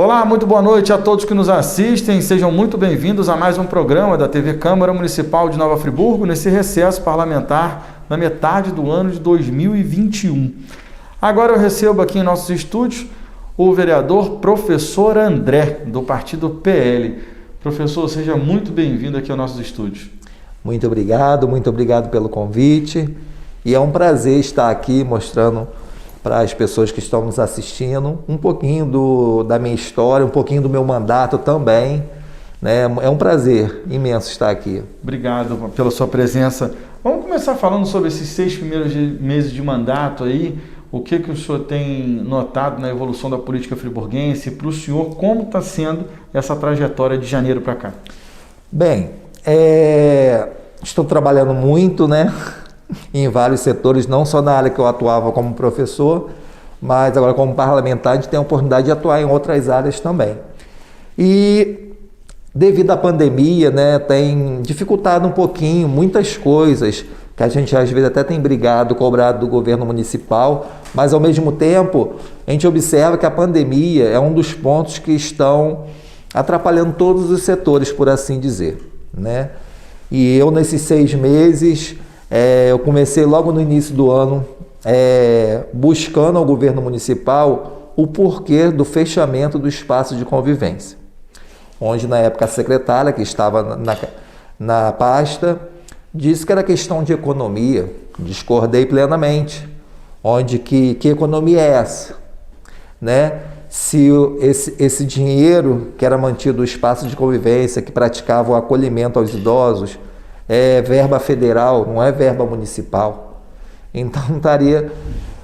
Olá, muito boa noite a todos que nos assistem. Sejam muito bem-vindos a mais um programa da TV Câmara Municipal de Nova Friburgo, nesse recesso parlamentar na metade do ano de 2021. Agora eu recebo aqui em nossos estúdios o vereador professor André, do partido PL. Professor, seja muito bem-vindo aqui aos nossos estúdios. Muito obrigado pelo convite. E é um prazer estar aqui mostrando para as pessoas que estão nos assistindo um pouquinho da minha história, um pouquinho do meu mandato também, né? É um prazer imenso estar aqui. Obrigado pela sua presença. Vamos começar falando sobre esses 6 primeiros meses de mandato aí. O que o senhor tem notado na evolução da política friburguense? Para o senhor, como está sendo essa trajetória de janeiro para cá? Bem, estou trabalhando muito, né? Em vários setores, não só na área que eu atuava como professor, mas agora como parlamentar a gente tem a oportunidade de atuar em outras áreas também. E devido à pandemia, né, tem dificultado um pouquinho muitas coisas, que a gente às vezes até tem brigado, cobrado do governo municipal, mas ao mesmo tempo a gente observa que a pandemia é um dos pontos que estão atrapalhando todos os setores, por assim dizer, né? E eu nesses 6 meses... eu comecei logo no início do ano buscando ao governo municipal o porquê do fechamento do espaço de convivência, onde na época a secretária que estava na pasta disse que era questão de economia. Discordei plenamente, onde que economia é essa, né? Se esse dinheiro que era mantido no espaço de convivência, que praticava o acolhimento aos idosos, é verba federal, não é verba municipal. Então estaria...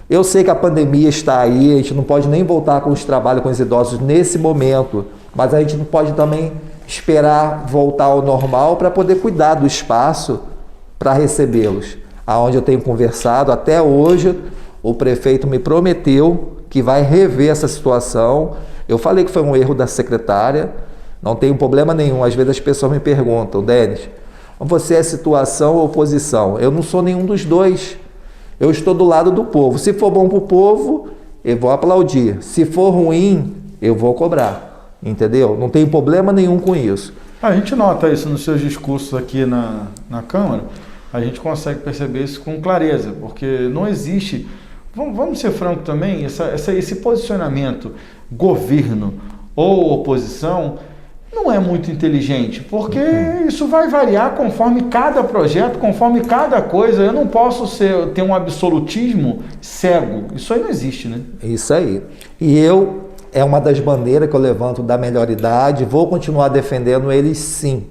Eu sei que a pandemia está aí, a gente não pode nem voltar com os trabalhos com os idosos nesse momento, mas a gente não pode também esperar voltar ao normal para poder cuidar do espaço para recebê-los. Aonde eu tenho conversado, até hoje, o prefeito me prometeu que vai rever essa situação. Eu falei que foi um erro da secretária, não tem problema nenhum. Às vezes as pessoas me perguntam, Denis, você é situação ou oposição? Eu não sou nenhum dos dois. Eu estou do lado do povo. Se for bom para o povo, eu vou aplaudir. Se for ruim, eu vou cobrar. Entendeu? Não tem problema nenhum com isso. A gente nota isso nos seus discursos aqui na Câmara. A gente consegue perceber isso com clareza, porque não existe... Vamos ser francos também, esse posicionamento governo ou oposição não é muito inteligente, porque isso vai variar conforme cada projeto, conforme cada coisa. Eu não posso ter um absolutismo cego. Isso aí não existe, né? Isso aí. E é uma das bandeiras que eu levanto da melhor idade, vou continuar defendendo eles sim,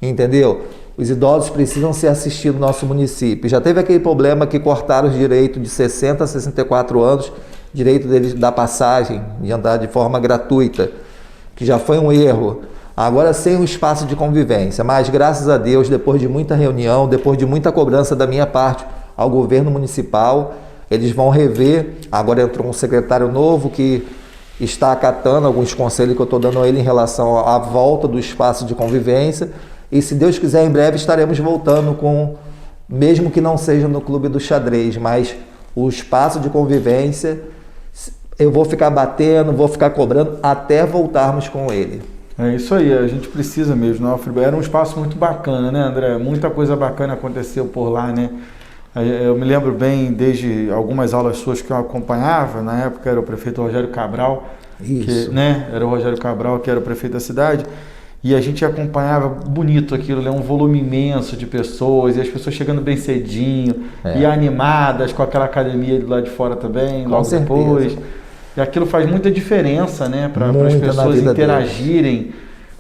entendeu? Os idosos precisam ser assistidos no nosso município. Já teve aquele problema que cortaram os direitos de 60 a 64 anos, direito deles da passagem, de andar de forma gratuita, que já foi um erro. Agora sem um espaço de convivência, mas graças a Deus, depois de muita reunião, depois de muita cobrança da minha parte ao governo municipal, eles vão rever. Agora entrou um secretário novo que está acatando alguns conselhos que eu estou dando a ele em relação à volta do espaço de convivência. E se Deus quiser, em breve estaremos voltando com, mesmo que não seja no Clube do Xadrez, mas o espaço de convivência, eu vou ficar batendo, vou ficar cobrando até voltarmos com ele. É isso aí, a gente precisa mesmo, não? Era um espaço muito bacana, né, André? Muita coisa bacana aconteceu por lá, né? Eu me lembro bem, desde algumas aulas suas que eu acompanhava, na época era o prefeito Rogério Cabral, Isso. Era o Rogério Cabral que era o prefeito da cidade, e a gente acompanhava bonito aquilo, né? Um volume imenso de pessoas, e as pessoas chegando bem cedinho, e animadas com aquela academia do lado de fora também, Com logo certeza. depois. E aquilo faz muita diferença, né, para as pessoas interagirem,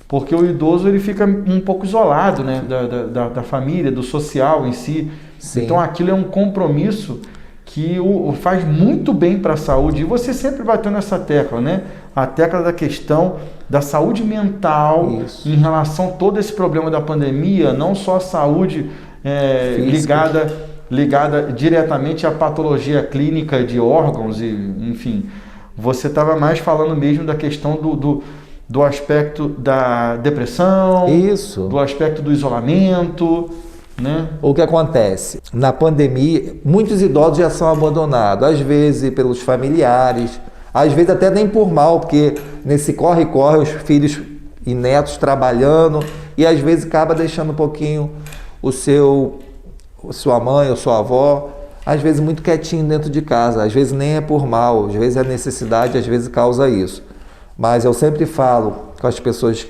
porque o idoso ele fica um pouco isolado, né, da família, do social em si. Sim. Então aquilo é um compromisso que faz muito bem para a saúde. E você sempre bateu nessa tecla, né? A tecla da questão da saúde mental. Isso. Em relação a todo esse problema da pandemia, não só a saúde ligada diretamente à patologia clínica de órgãos, e, enfim. Você estava mais falando mesmo da questão do aspecto da depressão, Isso. Do aspecto do isolamento, né? O que acontece? Na pandemia, muitos idosos já são abandonados, às vezes pelos familiares, Às vezes até nem por mal, porque nesse corre-corre os filhos e netos trabalhando e às vezes acaba deixando um pouquinho sua mãe ou sua avó, às vezes muito quietinho dentro de casa, às vezes nem é por mal, às vezes é necessidade, às vezes causa isso. Mas eu sempre falo com as pessoas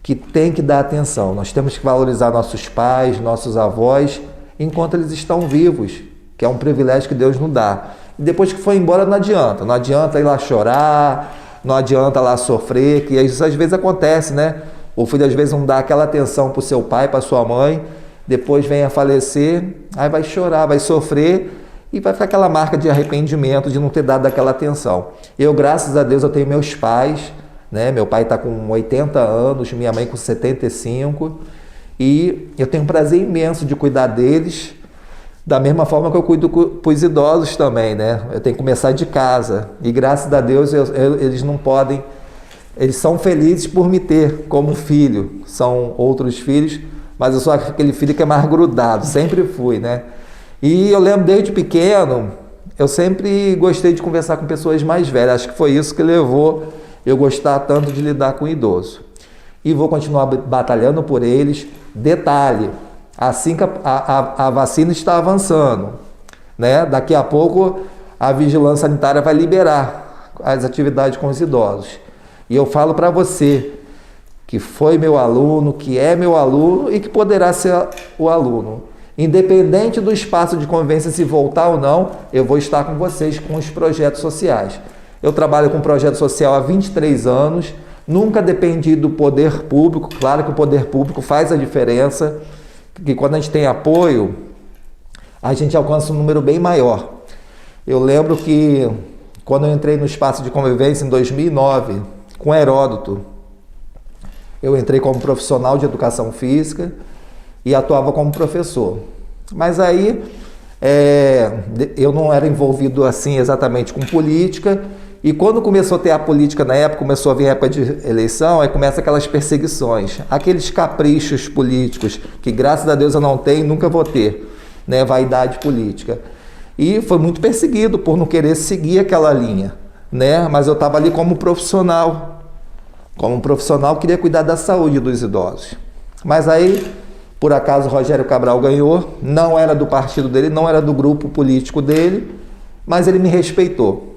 que tem que dar atenção, nós temos que valorizar nossos pais, nossos avós, enquanto eles estão vivos, que é um privilégio que Deus nos dá. E depois que foi embora não adianta ir lá chorar, não adianta lá sofrer, que isso às vezes acontece, né? O filho às vezes não dá aquela atenção para o seu pai, para sua mãe, depois vem a falecer, aí vai chorar, vai sofrer e vai ficar aquela marca de arrependimento de não ter dado aquela atenção. Eu, graças a Deus, eu tenho meus pais, né? Meu pai está com 80 anos, minha mãe com 75 e eu tenho um prazer imenso de cuidar deles, da mesma forma que eu cuido para os idosos também, né? Eu tenho que começar de casa e graças a Deus eles não podem, eles são felizes por me ter como filho, são outros filhos, mas eu sou aquele filho que é mais grudado, sempre fui, né? E eu lembro desde pequeno, eu sempre gostei de conversar com pessoas mais velhas, acho que foi isso que levou eu gostar tanto de lidar com o idoso. E vou continuar batalhando por eles. Detalhe, assim que a vacina está avançando, né? Daqui a pouco a vigilância sanitária vai liberar as atividades com os idosos. E eu falo para você que foi meu aluno, que é meu aluno e que poderá ser o aluno. Independente do espaço de convivência, se voltar ou não, eu vou estar com vocês com os projetos sociais. Eu trabalho com projeto social há 23 anos, nunca dependi do poder público, claro que o poder público faz a diferença, porque quando a gente tem apoio, a gente alcança um número bem maior. Eu lembro que quando eu entrei no espaço de convivência em 2009, com Heródoto, eu entrei como profissional de educação física e atuava como professor. Mas aí eu não era envolvido assim exatamente com política e quando começou a ter a política na época, começou a vir a época de eleição, aí começa aquelas perseguições, aqueles caprichos políticos que graças a Deus eu não tenho e nunca vou ter, né? Vaidade política. E foi muito perseguido por não querer seguir aquela linha, né? Mas eu estava ali como profissional. Como profissional, queria cuidar da saúde dos idosos. Mas aí, por acaso, Rogério Cabral ganhou, não era do partido dele, não era do grupo político dele, mas ele me respeitou.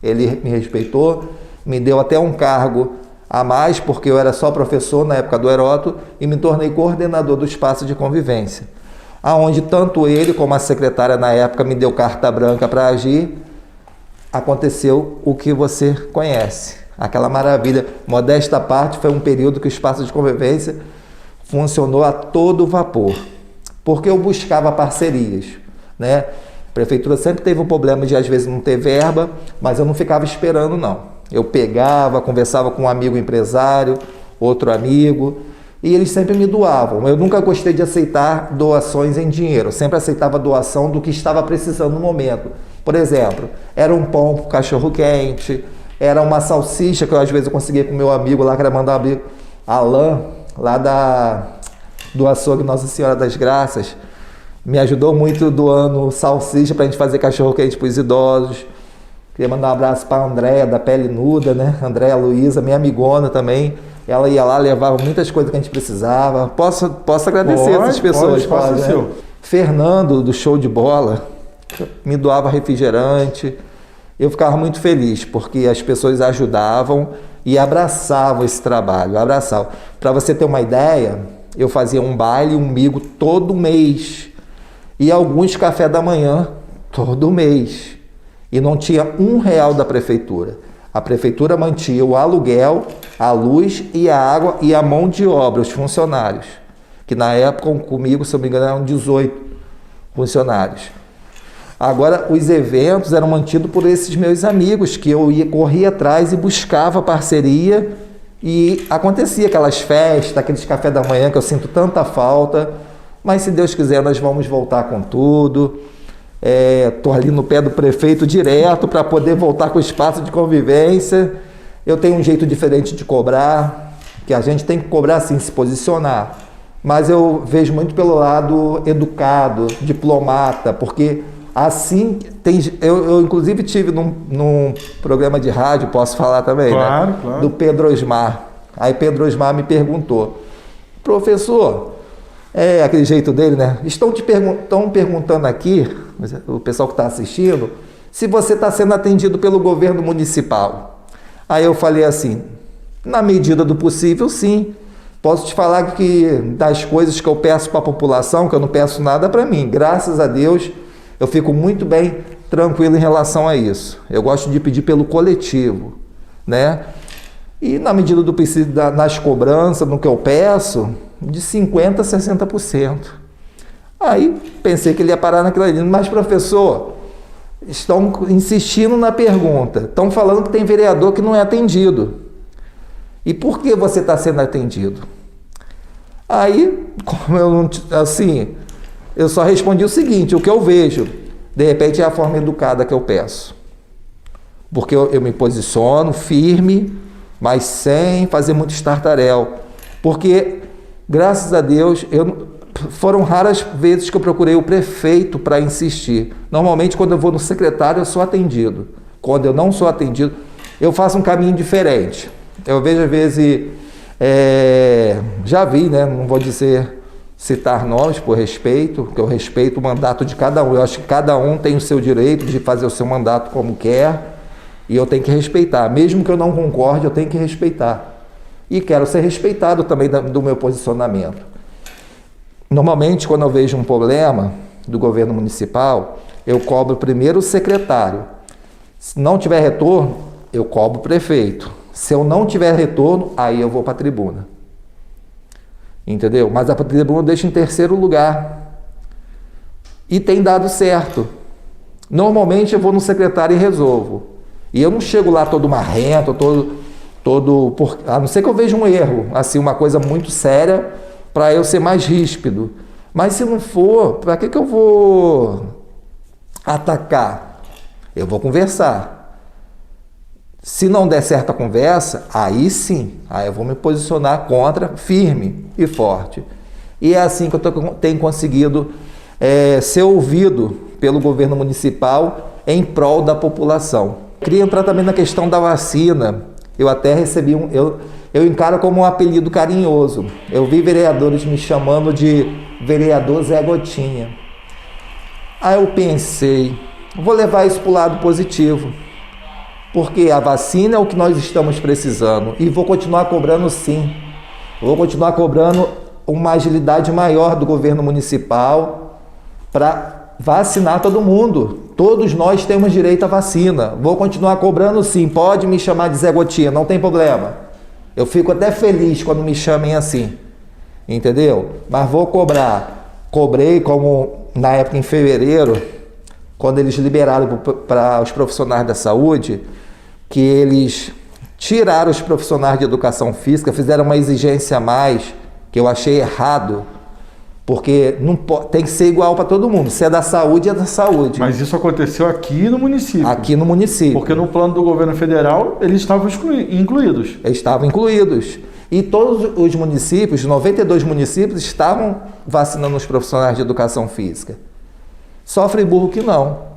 Ele me respeitou, me deu até um cargo a mais, porque eu era só professor na época do Heródoto, e me tornei coordenador do espaço de convivência, aonde tanto ele como a secretária na época me deu carta branca para agir. Aconteceu o que você conhece, aquela maravilha. Modesta à parte, foi um período que o espaço de convivência funcionou a todo vapor, porque eu buscava parcerias, né? A prefeitura sempre teve um problema de às vezes não ter verba, mas eu não ficava esperando não. Eu pegava, conversava com um amigo empresário, outro amigo, e eles sempre me doavam. Eu nunca gostei de aceitar doações em dinheiro, eu sempre aceitava doação do que estava precisando no momento. Por exemplo, era um pão para o cachorro quente, era uma salsicha que às vezes eu conseguia com meu amigo lá, que era mandar um amigo, Alain, lá do açougue Nossa Senhora das Graças, me ajudou muito doando salsicha para a gente fazer cachorro quente para os idosos. Queria mandar um abraço para a Andréia, da Pele Nuda, né? Andréia Luísa, minha amigona também. Ela ia lá, levava muitas coisas que a gente precisava. Posso agradecer essas pessoas. Pode, né? Fernando, do Show de Bola, me doava refrigerante. Eu ficava muito feliz, porque as pessoas ajudavam e abraçavam esse trabalho, abraçavam. Para você ter uma ideia, eu fazia um baile, um migo todo mês e alguns café da manhã todo mês. E não tinha R$1 da prefeitura. A prefeitura mantinha o aluguel, a luz e a água e a mão de obra, os funcionários. Que na época comigo, se eu não me engano, eram 18 funcionários. Agora, os eventos eram mantidos por esses meus amigos, que eu corria atrás e buscava parceria e acontecia aquelas festas, aqueles café da manhã que eu sinto tanta falta, mas se Deus quiser nós vamos voltar com tudo. Estou ali no pé do prefeito direto para poder voltar com o espaço de convivência. Eu tenho um jeito diferente de cobrar, que a gente tem que cobrar sim, se posicionar, mas eu vejo muito pelo lado educado, diplomata, porque Assim, eu inclusive tive num programa de rádio, posso falar também, claro, né? Claro. Do Pedro Osmar. Aí Pedro Osmar me perguntou, professor, aquele jeito dele, né? Estão perguntando aqui, o pessoal que está assistindo, se você está sendo atendido pelo governo municipal. Aí eu falei assim, na medida do possível, sim. Posso te falar que das coisas que eu peço para a população, que eu não peço nada para mim, graças a Deus, eu fico muito bem tranquilo em relação a isso. Eu gosto de pedir pelo coletivo, né? E na medida do possível, nas cobranças, no que eu peço, de 50% a 60%. Aí pensei que ele ia parar naquilo ali. Mas, professor, estão insistindo na pergunta. Estão falando que tem vereador que não é atendido. E por que você está sendo atendido? Aí, como eu não... Assim... Eu só respondi o seguinte, o que eu vejo, de repente é a forma educada que eu peço. Porque eu me posiciono firme, mas sem fazer muito estartaréu. Porque, graças a Deus, foram raras vezes que eu procurei o prefeito para insistir. Normalmente, quando eu vou no secretário, eu sou atendido. Quando eu não sou atendido, eu faço um caminho diferente. Eu vejo, às vezes, já vi, né? Não vou citar nomes por respeito, porque eu respeito o mandato de cada um. Eu acho que cada um tem o seu direito de fazer o seu mandato como quer e eu tenho que respeitar. Mesmo que eu não concorde, eu tenho que respeitar. E quero ser respeitado também do meu posicionamento. Normalmente, quando eu vejo um problema do governo municipal, eu cobro primeiro o secretário. Se não tiver retorno, eu cobro o prefeito. Se eu não tiver retorno, aí eu vou para a tribuna. Entendeu? Mas a tribuna deixa em terceiro lugar. E tem dado certo. Normalmente eu vou no secretário e resolvo. E eu não chego lá todo marrento, a não ser que eu veja um erro, assim, uma coisa muito séria, para eu ser mais ríspido. Mas se não for, para que eu vou atacar? Eu vou conversar. Se não der certa conversa, aí sim, aí eu vou me posicionar contra, firme e forte. E é assim que eu tenho conseguido ser ouvido pelo governo municipal em prol da população. Queria entrar também na questão da vacina. Eu até recebi eu encaro como um apelido carinhoso. Eu vi vereadores me chamando de vereador Zé Gotinha. Aí eu pensei, vou levar isso para o lado positivo. Porque a vacina é o que nós estamos precisando. E vou continuar cobrando sim. Vou continuar cobrando uma agilidade maior do governo municipal para vacinar todo mundo. Todos nós temos direito à vacina. Vou continuar cobrando sim. Pode me chamar de Zé Gotinha, não tem problema. Eu fico até feliz quando me chamem assim. Entendeu? Mas vou cobrar. Cobrei como na época em fevereiro, quando eles liberaram para os profissionais da saúde, que eles tiraram os profissionais de educação física, fizeram uma exigência a mais, que eu achei errado, porque não tem que ser igual para todo mundo. Se é da saúde, é da saúde. Mas isso aconteceu aqui no município. Aqui no município. Porque no plano do governo federal, eles estavam incluídos. Eles estavam incluídos. E todos os municípios, 92 municípios, estavam vacinando os profissionais de educação física. Só Friburgo que não.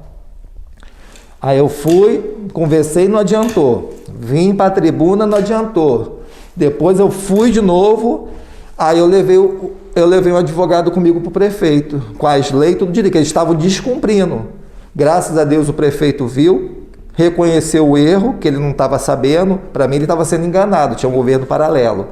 Aí eu fui, conversei, não adiantou. Vim para a tribuna, não adiantou. Depois eu fui de novo, aí eu levei um advogado comigo para o prefeito, com as leis, tudo direito, que eles estavam descumprindo. Graças a Deus o prefeito viu, reconheceu o erro, que ele não estava sabendo, para mim ele estava sendo enganado, tinha um governo paralelo.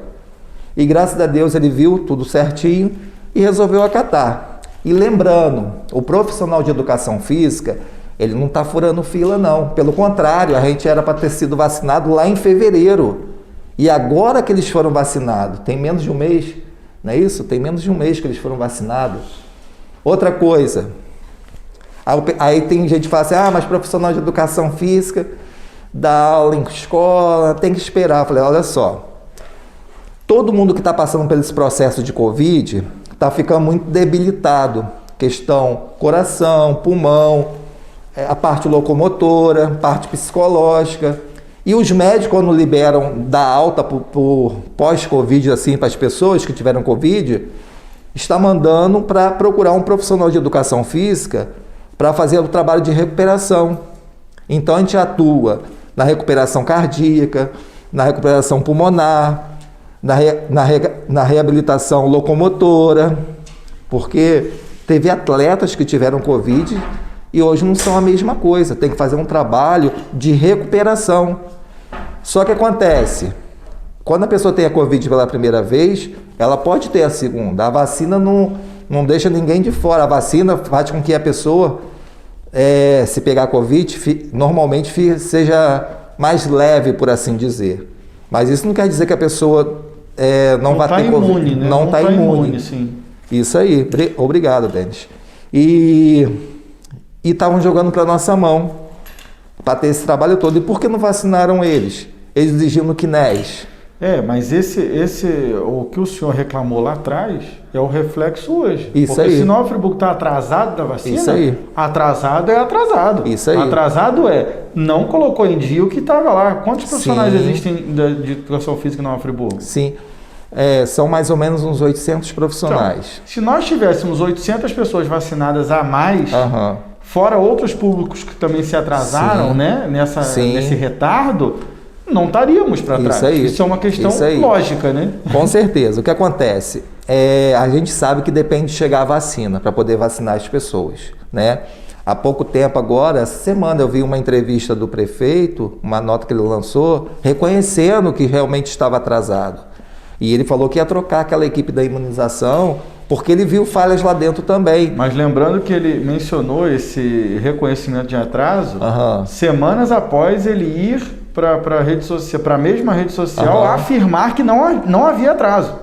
E graças a Deus ele viu tudo certinho e resolveu acatar. E lembrando, o profissional de educação física, ele não está furando fila não. Pelo contrário, a gente era para ter sido vacinado lá em fevereiro. E agora que eles foram vacinados, tem menos de um mês, não é isso? Tem menos de um mês que eles foram vacinados. Outra coisa, aí tem gente que fala assim, mas profissional de educação física, dá aula em escola, tem que esperar. Eu falei, olha só, todo mundo que está passando por esse processo de Covid está ficando muito debilitado. Questão coração, pulmão, a parte locomotora, parte psicológica. E os médicos, quando liberam da alta por pós-Covid, assim, para as pessoas que tiveram Covid, está mandando para procurar um profissional de educação física para fazer o trabalho de recuperação. Então a gente atua na recuperação cardíaca, na recuperação pulmonar, na reabilitação locomotora, porque teve atletas que tiveram Covid e hoje não são a mesma coisa, tem que fazer um trabalho de recuperação. Só que acontece, quando a pessoa tem a Covid pela primeira vez, ela pode ter a segunda. A vacina não deixa ninguém de fora. A vacina faz com que a pessoa, se pegar Covid, normalmente seja mais leve, por assim dizer. Mas isso não quer dizer que a pessoa não vai ter Covid. Né? Não está imune. Sim. Isso aí. Obrigado, Denis. E estavam jogando para nossa mão, para ter esse trabalho todo. E por que não vacinaram eles? Eles exigiam no CNES. Mas o que o senhor reclamou lá atrás é o reflexo hoje. Isso porque aí. se Nova Friburgo está atrasado da vacina, isso aí. Atrasado é atrasado. Isso aí. Atrasado não colocou em dia o que estava lá. Quantos profissionais Sim. existem de educação física em Nova Friburgo? Sim. São mais ou menos uns 800 profissionais. Então, se nós tivéssemos 800 pessoas vacinadas a mais, fora outros públicos que também se atrasaram, Sim. né, Sim. nesse retardo, não estaríamos para trás. Isso é uma questão lógica, né? Com certeza. O que acontece? A gente sabe que depende de chegar a vacina para poder vacinar as pessoas, né? Há pouco tempo agora, essa semana, eu vi uma entrevista do prefeito, uma nota que ele lançou, reconhecendo que realmente estava atrasado. E ele falou que ia trocar aquela equipe da imunização, porque ele viu falhas lá dentro também. Mas lembrando que ele mencionou esse reconhecimento de atraso semanas após ele ir para a mesma rede social afirmar que não havia atraso.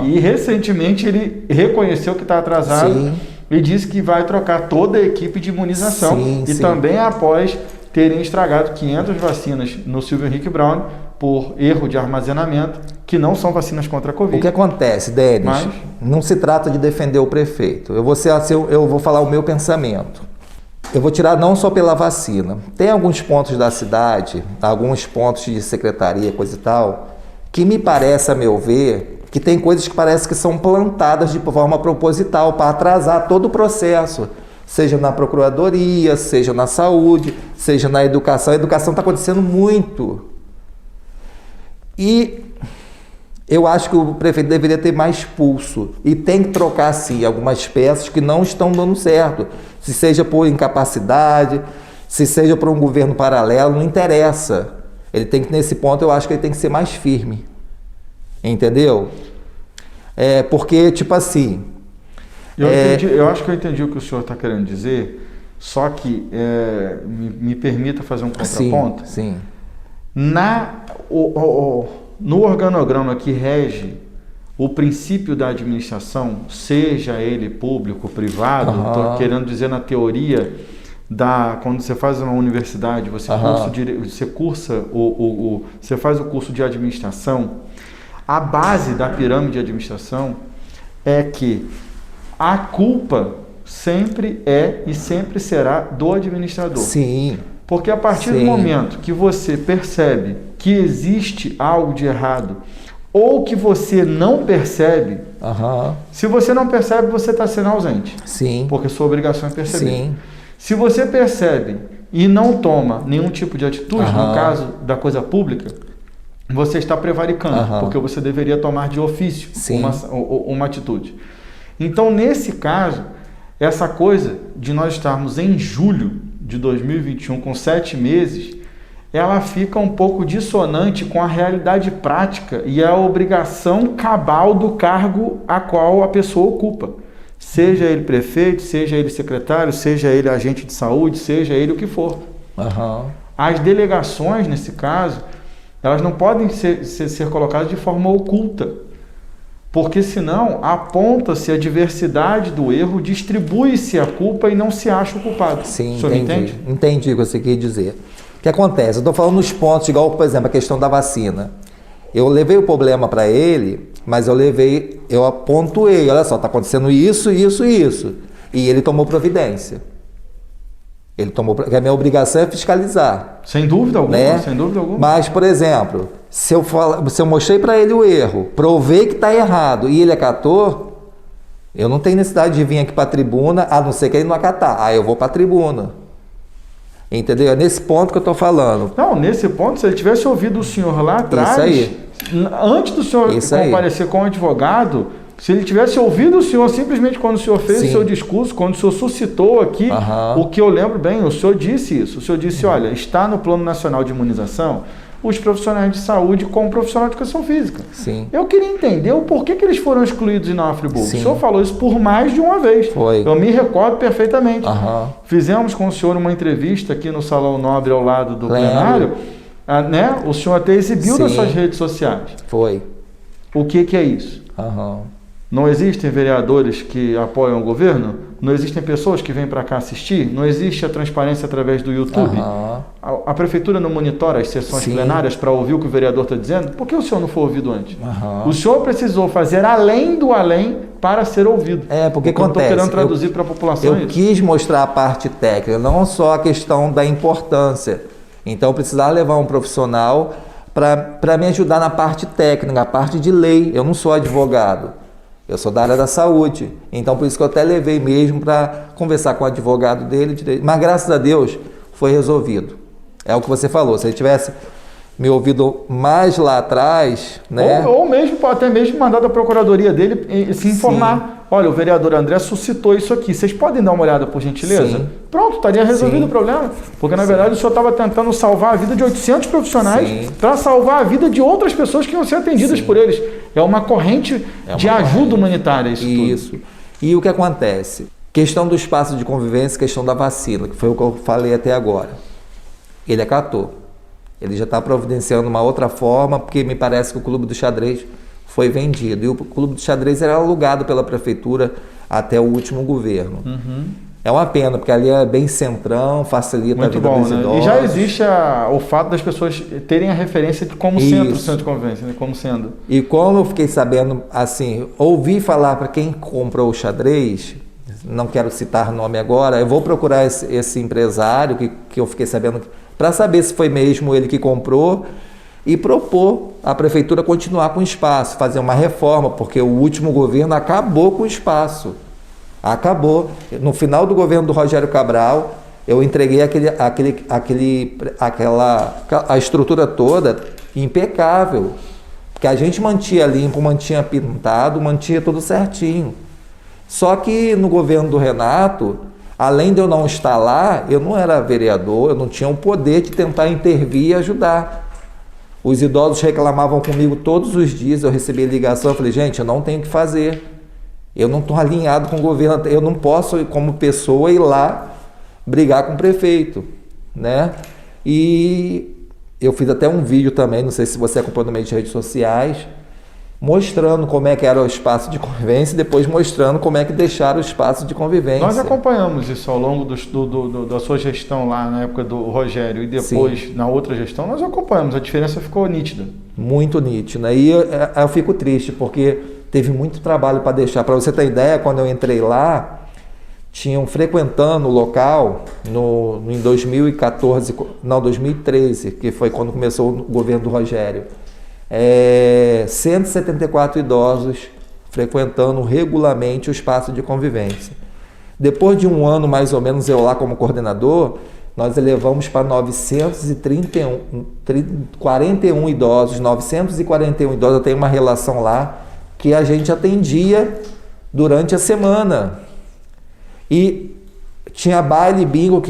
E recentemente ele reconheceu que está atrasado. Sim. E disse que vai trocar toda a equipe de imunização. Sim. Também após terem estragado 500 vacinas no Silvio Henrique Brown por erro de armazenamento, que não são vacinas contra a Covid. O que acontece, Denis? Não se trata de defender o prefeito. Eu vou falar o meu pensamento. Eu vou tirar não só pela vacina. Tem alguns pontos da cidade, alguns pontos de secretaria, coisa e tal, que me parece, a meu ver, que tem coisas que parece que são plantadas de forma proposital para atrasar todo o processo, seja na procuradoria, seja na saúde, seja na educação. A educação está acontecendo muito. E eu acho que o prefeito deveria ter mais pulso e tem que trocar, sim, algumas peças que não estão dando certo. Se seja por incapacidade, se seja por um governo paralelo, não interessa. Ele tem que, nesse ponto, eu acho que ele tem que ser mais firme. Entendeu? Porque, tipo assim... Eu acho que eu entendi o que o senhor está querendo dizer, só que me permita fazer um contraponto. Sim. No organograma que rege o princípio da administração, seja ele público, privado, estou querendo dizer na teoria, quando você faz uma universidade, você faz o curso de administração, a base da pirâmide de administração é que a culpa sempre é e sempre será do administrador. Sim. Porque a partir do momento que você percebe que existe algo de errado ou que você não percebe, se você não percebe, você está sendo ausente. Sim. Porque sua obrigação é perceber. Sim. Se você percebe e não toma nenhum tipo de atitude, no caso da coisa pública, você está prevaricando, porque você deveria tomar de ofício uma atitude. Então, nesse caso, essa coisa de nós estarmos em julho de 2021 com 7 meses, ela fica um pouco dissonante com a realidade prática e a obrigação cabal do cargo a qual a pessoa ocupa. Seja ele prefeito, seja ele secretário, seja ele agente de saúde, seja ele o que for. As delegações, nesse caso, elas não podem ser colocadas de forma oculta, porque senão aponta-se a diversidade do erro, distribui-se a culpa e não se acha o culpado. Sim, o senhor entende? Entendi o que você quer dizer. O que acontece? Eu estou falando nos pontos, igual, por exemplo, a questão da vacina. Eu levei o problema para ele, mas eu apontei, olha só, está acontecendo isso, isso e isso. E ele tomou providência. A minha obrigação é fiscalizar. Sem dúvida alguma, né? Sem dúvida alguma. Mas, por exemplo, se eu mostrei para ele o erro, provei que está errado e ele acatou, Eu não tenho necessidade de vir aqui para a tribuna, a não ser que ele não acatar. Aí eu vou para a tribuna. Entendeu? É nesse ponto que eu estou falando. Não, nesse ponto, se ele tivesse ouvido o senhor lá atrás, isso aí. Antes do senhor comparecer com o advogado, se ele tivesse ouvido o senhor simplesmente quando o senhor fez o seu discurso, quando o senhor suscitou aqui, o que eu lembro bem, o senhor disse isso. O senhor disse, olha, está no Plano Nacional de Imunização os profissionais de saúde como profissional de educação física. Sim. Eu queria entender o porquê que eles foram excluídos e não a Friburgo. Sim. O senhor falou isso por mais de uma vez. Foi. Eu me recordo perfeitamente. Fizemos com o senhor uma entrevista aqui no Salão Nobre ao lado do plenário, né? O senhor até exibiu nas suas redes sociais. Foi. O que é isso? Não existem vereadores que apoiam o governo? Não existem pessoas que vêm para cá assistir? Não existe a transparência através do YouTube? A prefeitura não monitora as sessões plenárias para ouvir o que o vereador está dizendo? Por que o senhor não foi ouvido antes? O senhor precisou fazer além do além para ser ouvido. Porque acontece. Estou querendo traduzir para a população eu quis mostrar a parte técnica, não só a questão da importância. Então eu precisava levar um profissional para me ajudar na parte técnica, a parte de lei. Eu não sou advogado. Eu sou da área da saúde, então por isso que eu até levei mesmo para conversar com o advogado dele, mas graças a Deus foi resolvido. É o que você falou, se ele tivesse me ouvido mais lá atrás, né? Ou mesmo, até mesmo mandado a procuradoria dele se informar. Olha, o vereador André suscitou isso aqui, vocês podem dar uma olhada por gentileza? Pronto, estaria resolvido o problema, porque na verdade o senhor estava tentando salvar a vida de 800 profissionais para salvar a vida de outras pessoas que iam ser atendidas por eles. É uma corrente de ajuda humanitária isso tudo. E o que acontece? Questão do espaço de convivência, questão da vacina, que foi o que eu falei até agora. Ele acatou. Ele já está providenciando uma outra forma, porque me parece que o Clube do Xadrez foi vendido. E o Clube do Xadrez era alugado pela prefeitura até o último governo. É uma pena, porque ali é bem centrão, facilita a vida dos idosos. E já existe o fato das pessoas terem a referência de como centro de convivência, né? Como sendo. E como eu fiquei sabendo, assim, ouvi falar para quem comprou o xadrez, não quero citar nome agora, eu vou procurar esse empresário que eu fiquei sabendo, para saber se foi mesmo ele que comprou e propor a prefeitura continuar com o espaço, fazer uma reforma, porque o último governo acabou com o espaço. Acabou. No final do governo do Rogério Cabral, eu entreguei a estrutura toda impecável, porque a gente mantinha limpo, mantinha pintado, mantinha tudo certinho. Só que no governo do Renato, além de eu não estar lá, eu não era vereador, eu não tinha o poder de tentar intervir e ajudar. Os idosos reclamavam comigo todos os dias, eu recebia ligação, eu falei, gente, eu não tenho o que fazer. Eu não estou alinhado com o governo, eu não posso, como pessoa, ir lá brigar com o prefeito, né? E eu fiz até um vídeo também, não sei se você acompanhou no meio de redes sociais, mostrando como é que era o espaço de convivência e depois mostrando como é que deixaram o espaço de convivência. Nós acompanhamos isso ao longo da sua gestão lá na época do Rogério e depois na outra gestão, nós acompanhamos, a diferença ficou nítida. Muito nítida. E eu fico triste porque teve muito trabalho para deixar. Para você ter ideia, quando eu entrei lá, tinham frequentando o local em 2013, que foi quando começou o governo do Rogério. 174 idosos frequentando regularmente o espaço de convivência. Depois de um ano, mais ou menos, eu lá como coordenador, nós elevamos para 941 idosos, 941 idosos, eu tenho uma relação lá, que a gente atendia durante a semana. E tinha baile bingo,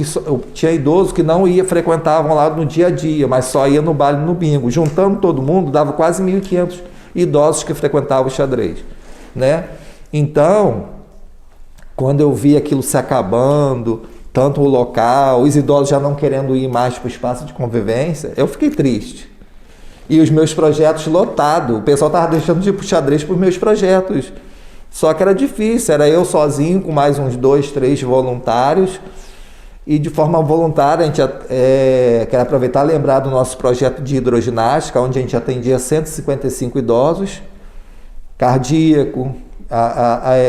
tinha idosos que não frequentavam lá no dia a dia, mas só ia no baile no bingo. Juntando todo mundo, dava quase 1.500 idosos que frequentavam o xadrez, né? Então, quando eu vi aquilo se acabando, tanto o local, os idosos já não querendo ir mais para o espaço de convivência, eu fiquei triste. E os meus projetos lotados, o pessoal estava deixando de ir para o xadrez para os meus projetos. Só que era difícil, era eu sozinho com mais uns 2, 3 voluntários. E de forma voluntária, a gente quero aproveitar e lembrar do nosso projeto de hidroginástica, onde a gente atendia 155 idosos, cardíaco,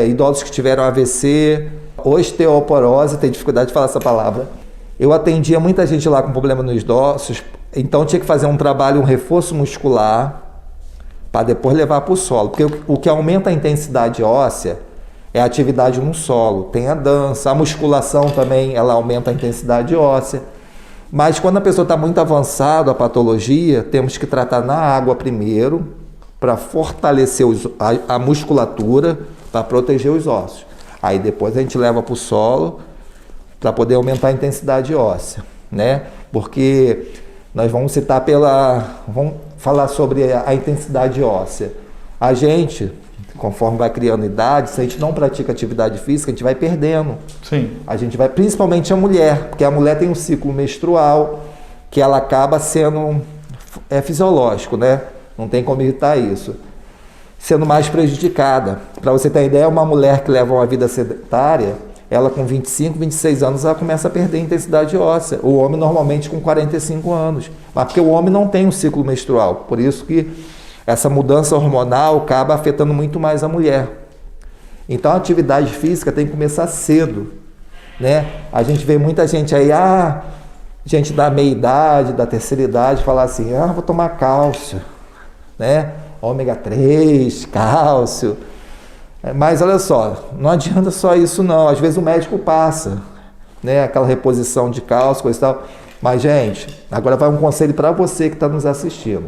idosos que tiveram AVC, osteoporose, tem dificuldade de falar essa palavra. Eu atendia muita gente lá com problema nos ossos, então tinha que fazer um trabalho, um reforço muscular, para depois levar para o solo. Porque o que aumenta a intensidade óssea é a atividade no solo. Tem a dança, a musculação também, ela aumenta a intensidade óssea. Mas quando a pessoa está muito avançada, a patologia, temos que tratar na água primeiro, para fortalecer a musculatura, para proteger os ossos. Aí depois a gente leva para o solo, para poder aumentar a intensidade óssea, né? Porque nós vamos vamos falar sobre a intensidade óssea. A gente, conforme vai criando idade, se a gente não pratica atividade física, a gente vai perdendo. Sim. A gente vai, principalmente a mulher, porque a mulher tem um ciclo menstrual que ela acaba sendo fisiológico, né? Não tem como evitar isso. Sendo mais prejudicada. Para você ter ideia, uma mulher que leva uma vida sedentária, ela com 25, 26 anos, ela começa a perder a intensidade óssea. O homem normalmente com 45 anos. Mas porque o homem não tem um ciclo menstrual. Por isso que essa mudança hormonal acaba afetando muito mais a mulher. Então a atividade física tem que começar cedo, né? A gente vê muita gente aí, gente da meia idade, da terceira idade, falar assim, vou tomar cálcio, né? Ômega 3, cálcio. Mas olha só, não adianta só isso não. Às vezes o médico passa, né? Aquela reposição de cálcio, coisa e tal. Mas, gente, agora vai um conselho para você que está nos assistindo.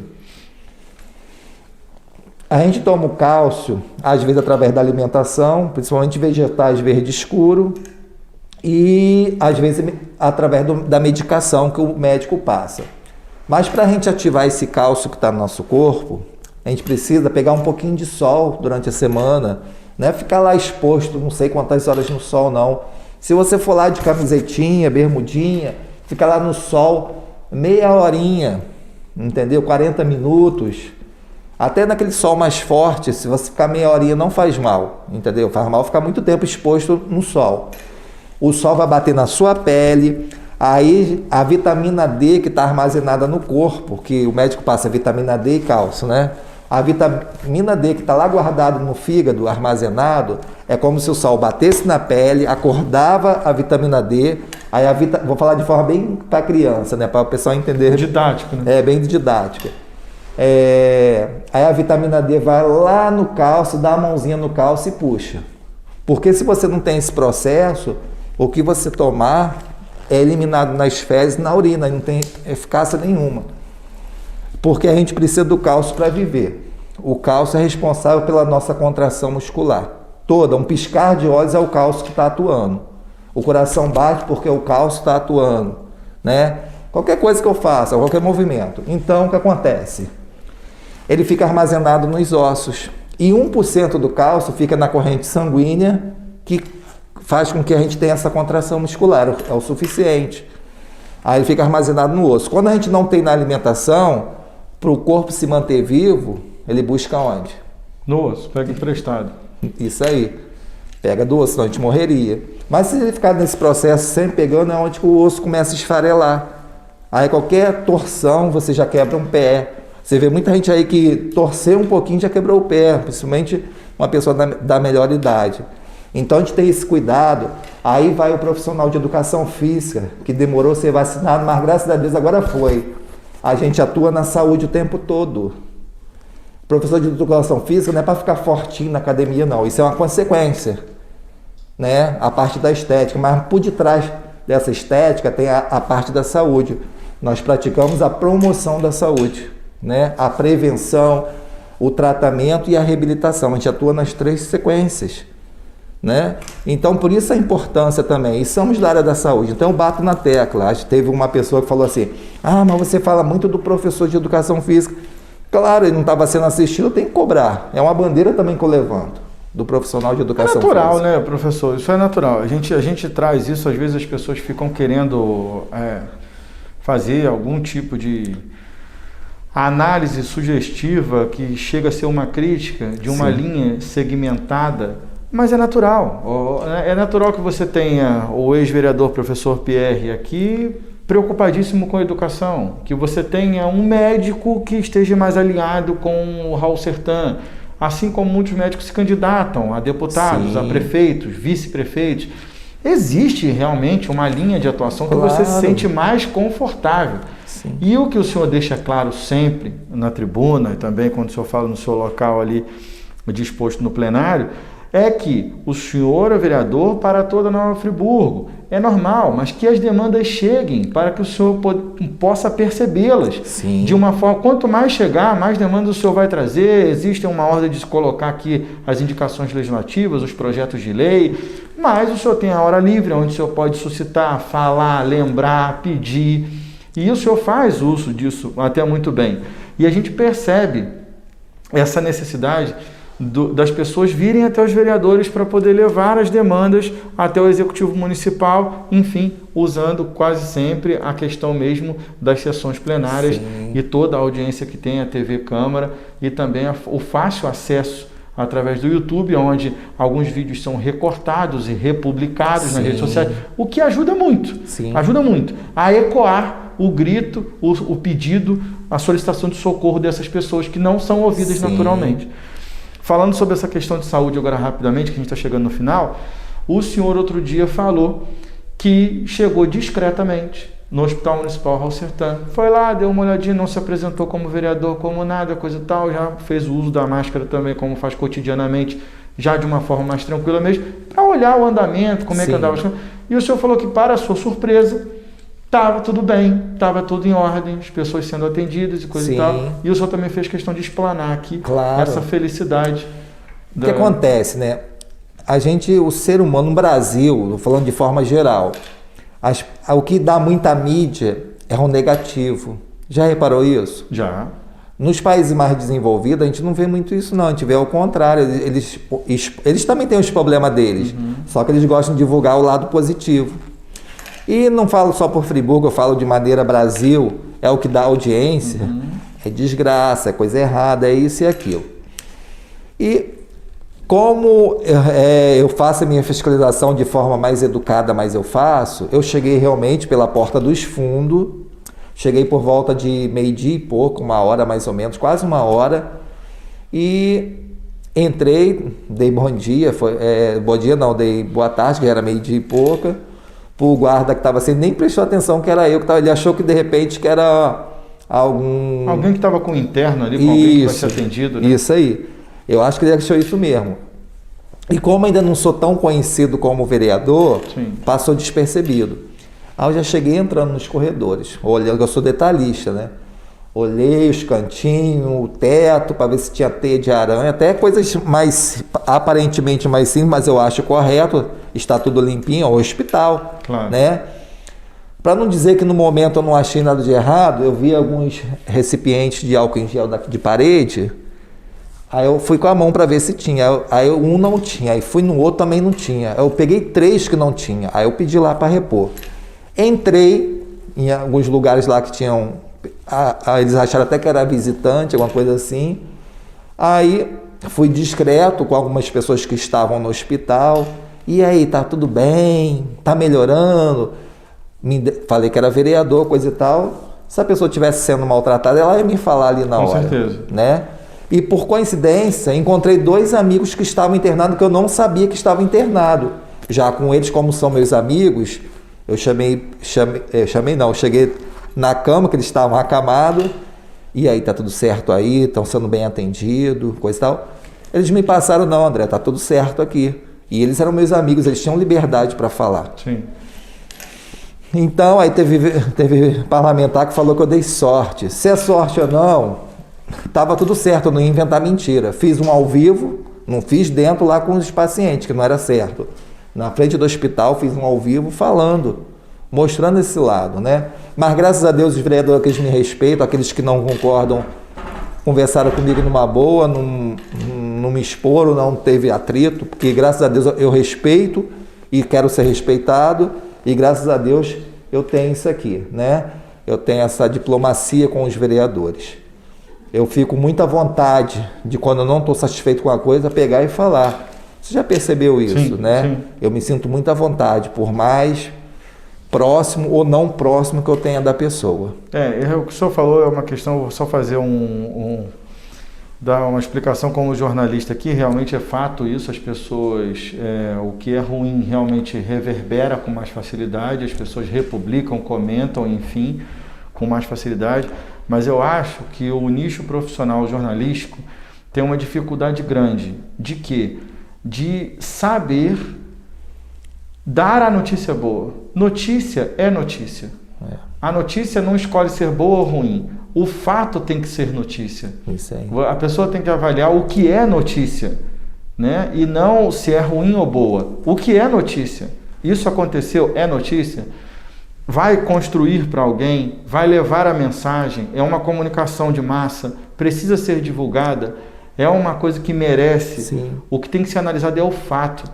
A gente toma o cálcio, às vezes através da alimentação, principalmente vegetais verde escuro, e às vezes através da medicação que o médico passa. Mas para a gente ativar esse cálcio que está no nosso corpo, a gente precisa pegar um pouquinho de sol durante a semana, não é ficar lá exposto não sei quantas horas no sol não. Se você for lá de camisetinha, bermudinha, fica lá no sol meia horinha, entendeu? 40 minutos. Até naquele sol mais forte, se você ficar meia horinha não faz mal, entendeu? Faz mal ficar muito tempo exposto no sol. O sol vai bater na sua pele, aí a vitamina D que está armazenada no corpo, que o médico passa vitamina D e cálcio, né? A vitamina D que está lá guardada no fígado, armazenado, é como se o sol batesse na pele, acordava a vitamina D, aí vou falar de forma bem para criança, né? Para o pessoal entender. Didático, né? É, bem didática. Aí a vitamina D vai lá no cálcio, dá a mãozinha no cálcio e puxa. Porque se você não tem esse processo, o que você tomar é eliminado nas fezes e na urina, não tem eficácia nenhuma. Porque a gente precisa do cálcio para viver. O cálcio é responsável pela nossa contração muscular. Toda, um piscar de olhos é o cálcio que está atuando. O coração bate porque o cálcio está atuando, né? Qualquer coisa que eu faça, qualquer movimento. Então, o que acontece? Ele fica armazenado nos ossos. E 1% do cálcio fica na corrente sanguínea, que faz com que a gente tenha essa contração muscular. É o suficiente. Aí ele fica armazenado no osso. Quando a gente não tem na alimentação, para o corpo se manter vivo, ele busca onde? No osso, pega emprestado. Isso aí. Pega do osso, senão a gente morreria. Mas se ele ficar nesse processo sempre pegando, é onde o osso começa a esfarelar. Aí qualquer torção, você já quebra um pé. Você vê muita gente aí que torceu um pouquinho já quebrou o pé, principalmente uma pessoa da melhor idade. Então a gente tem esse cuidado. Aí vai o profissional de educação física, que demorou a ser vacinado, mas graças a Deus agora foi. A gente atua na saúde o tempo todo. O professor de educação física não é para ficar fortinho na academia, não. Isso é uma consequência, né? A parte da estética. Mas por detrás dessa estética tem a parte da saúde. Nós praticamos a promoção da saúde, né? A prevenção, o tratamento e a reabilitação. A gente atua nas 3 sequências, né? Então, por isso a importância também. E somos da área da saúde. Então, eu bato na tecla. Acho que teve uma pessoa que falou assim, mas você fala muito do professor de educação física. Claro, ele não estava sendo assistido, eu tenho que cobrar. É uma bandeira também que eu levanto, do profissional de educação física. É natural, né, professor? Isso é natural. A gente traz isso, às vezes as pessoas ficam querendo fazer algum tipo de análise sugestiva que chega a ser uma crítica de uma linha segmentada, mas é natural. É natural que você tenha o ex-vereador professor Pierre aqui preocupadíssimo com a educação, que você tenha um médico que esteja mais alinhado com o Raul Sertan, assim como muitos médicos se candidatam a deputados, a prefeitos, vice-prefeitos. Existe realmente uma linha de atuação que você se sente mais confortável. Sim. E o que o senhor deixa claro sempre na tribuna, e também quando o senhor fala no seu local ali, disposto no plenário, é que o senhor é vereador para toda Nova Friburgo. É normal, mas que as demandas cheguem para que o senhor possa percebê-las. Sim. De uma forma, quanto mais chegar, mais demandas o senhor vai trazer. Existe uma ordem de se colocar aqui as indicações legislativas, os projetos de lei, mas o senhor tem a hora livre, onde o senhor pode suscitar, falar, lembrar, pedir. E o senhor faz uso disso até muito bem. E a gente percebe essa necessidade das pessoas virem até os vereadores para poder levar as demandas até o Executivo Municipal, enfim, usando quase sempre a questão mesmo das sessões plenárias. Sim. E toda a audiência que tem a TV Câmara e também o fácil acesso através do YouTube, onde alguns vídeos são recortados e republicados. Sim. Nas redes sociais, o que ajuda muito. Sim. Ajuda muito a ecoar o grito, o pedido, a solicitação de socorro dessas pessoas que não são ouvidas. Sim. Naturalmente. Falando sobre essa questão de saúde agora rapidamente, que a gente está chegando no final, o senhor outro dia falou que chegou discretamente no Hospital Municipal Raul Sertã. Foi lá, deu uma olhadinha, não se apresentou como vereador, como nada, coisa e tal, já fez o uso da máscara também, como faz cotidianamente, já de uma forma mais tranquila mesmo, para olhar o andamento, como é que andava. E o senhor falou que, para a sua surpresa, estava tudo bem, estava tudo em ordem, as pessoas sendo atendidas e coisa. Sim. E tal. E o senhor também fez questão de explanar aqui. Claro. Essa felicidade. O que acontece, né? A gente, o ser humano no Brasil, falando de forma geral, o que dá muita mídia é o negativo. Já reparou isso? Já. Nos países mais desenvolvidos, a gente não vê muito isso, não. A gente vê ao contrário. Eles também têm os problemas deles, só que eles gostam de divulgar o lado positivo. E não falo só por Friburgo, eu falo de maneira Brasil, é o que dá audiência, é desgraça, é coisa errada, é isso e aquilo. E como eu faço a minha fiscalização de forma mais educada, mas eu cheguei realmente pela porta dos fundos, cheguei por volta de meio-dia e pouco, 1 hora mais ou menos, quase 1 hora, e entrei, dei bom dia, dei boa tarde, que era meio-dia e pouca. O guarda que estava assim, nem prestou atenção que era eu, ele achou que de repente que era alguém que estava com o interno ali, com alguém que vai ser atendido, né? Isso aí, eu acho que ele achou isso mesmo. E como ainda não sou tão conhecido como vereador, sim, passou despercebido. Aí eu já cheguei entrando nos corredores, olhando, eu sou detalhista, né? Olhei os cantinhos, o teto, para ver se tinha teia de aranha, até coisas mais, aparentemente mais simples, mas eu acho correto, está tudo limpinho, é o hospital, claro, né? Para não dizer que no momento eu não achei nada de errado, eu vi alguns recipientes de álcool em gel de parede, aí eu fui com a mão para ver se tinha, aí um não tinha, aí fui no outro também não tinha, aí eu peguei 3 que não tinha, aí eu pedi lá para repor. Entrei em alguns lugares lá que tinham... eles acharam até que era visitante, alguma coisa assim. Aí fui discreto com algumas pessoas que estavam no hospital. E aí, tá tudo bem? Tá melhorando? Falei que era vereador, coisa e tal. Se a pessoa estivesse sendo maltratada, ela ia me falar ali na hora. Com certeza. Né? E por coincidência, encontrei 2 amigos que estavam internados, que eu não sabia que estavam internados. Já com eles, como são meus amigos, eu cheguei na cama, que eles estavam acamados, e aí, tá tudo certo aí, estão sendo bem atendidos, coisa e tal. Eles me passaram, não, André, tá tudo certo aqui. E eles eram meus amigos, eles tinham liberdade para falar. Sim. Então, aí teve parlamentar que falou que eu dei sorte. Se é sorte ou não, tava tudo certo, eu não ia inventar mentira. Fiz um ao vivo, não fiz dentro lá com os pacientes, que não era certo. Na frente do hospital, fiz um ao vivo falando, mostrando esse lado, né? Mas graças a Deus os vereadores que me respeitam, aqueles que não concordam, conversaram comigo numa boa, não me exporam, não teve atrito, porque graças a Deus eu respeito e quero ser respeitado, e graças a Deus eu tenho isso aqui, né? Eu tenho essa diplomacia com os vereadores. Eu fico muito à vontade de, quando eu não estou satisfeito com a coisa, pegar e falar. Você já percebeu isso, sim, né? Sim. Eu me sinto muito à vontade, por mais próximo ou não próximo que eu tenha da pessoa. O que o senhor falou é uma questão, vou só fazer dar uma explicação como jornalista aqui, realmente é fato isso, as pessoas, o que é ruim realmente reverbera com mais facilidade, as pessoas republicam, comentam, enfim, com mais facilidade, mas eu acho que o nicho profissional jornalístico tem uma dificuldade grande de quê? de saber dar a notícia boa. Notícia é notícia. A notícia não escolhe ser boa ou ruim. O fato tem que ser notícia. Isso aí. A pessoa tem que avaliar o que é notícia, né? E não se é ruim ou boa. O que é notícia? Isso aconteceu, é notícia? Vai construir para alguém, vai levar a mensagem, é uma comunicação de massa, precisa ser divulgada, é uma coisa que merece. Sim. O que tem que ser analisado é o fato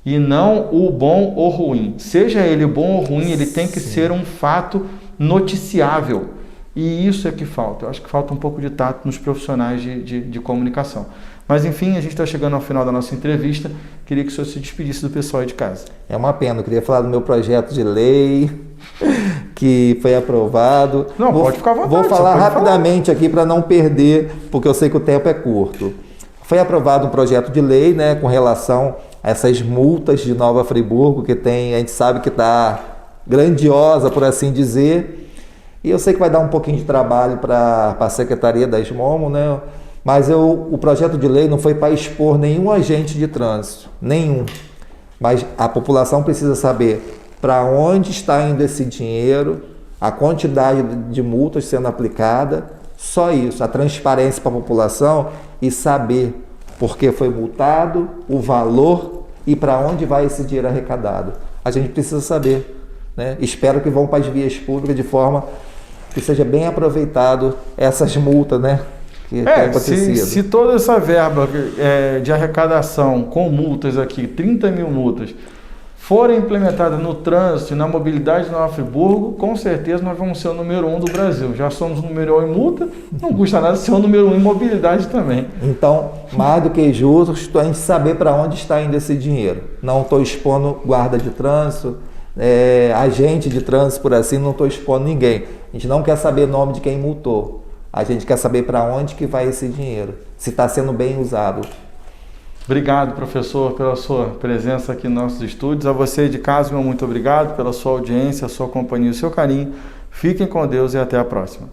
e não o bom ou ruim. Seja ele bom ou ruim, ele tem que ser um fato noticiável. E isso é que falta. Eu acho que falta um pouco de tato nos profissionais de comunicação. Mas enfim, a gente está chegando ao final da nossa entrevista. Queria que o senhor se despedisse do pessoal aí de casa. É uma pena, eu queria falar do meu projeto de lei que foi aprovado. Não, pode ficar à vontade. Vou falar rapidamente aqui para não perder, porque eu sei que o tempo é curto. Foi aprovado um projeto de lei, né, com relação a essas multas de Nova Friburgo, que tem, a gente sabe que está grandiosa, por assim dizer. E eu sei que vai dar um pouquinho de trabalho para a Secretaria da SMOMO, né? Mas o projeto de lei não foi para expor nenhum agente de trânsito, nenhum. Mas a população precisa saber para onde está indo esse dinheiro, a quantidade de multas sendo aplicada, só isso, a transparência para a população e saber por que foi multado, o valor e para onde vai esse dinheiro arrecadado. A gente precisa saber, né? Espero que vão para as vias públicas de forma que seja bem aproveitado essas multas, né? Que tem acontecido. Se toda essa verba de arrecadação com multas aqui, 30 mil multas, forem implementadas no trânsito e na mobilidade de Nova Friburgo, com certeza nós vamos ser o número 1 do Brasil. Já somos o número 1 em multa, não custa nada ser o número 1 em mobilidade também. Então, mais do que justo, a gente saber para onde está indo esse dinheiro. Não estou expondo guarda de trânsito, agente de trânsito, por assim, não estou expondo ninguém. A gente não quer saber o nome de quem multou. A gente quer saber para onde que vai esse dinheiro, se está sendo bem usado. Obrigado, professor, pela sua presença aqui nos nossos estúdios. A você de casa, meu muito obrigado pela sua audiência, a sua companhia e o seu carinho. Fiquem com Deus e até a próxima.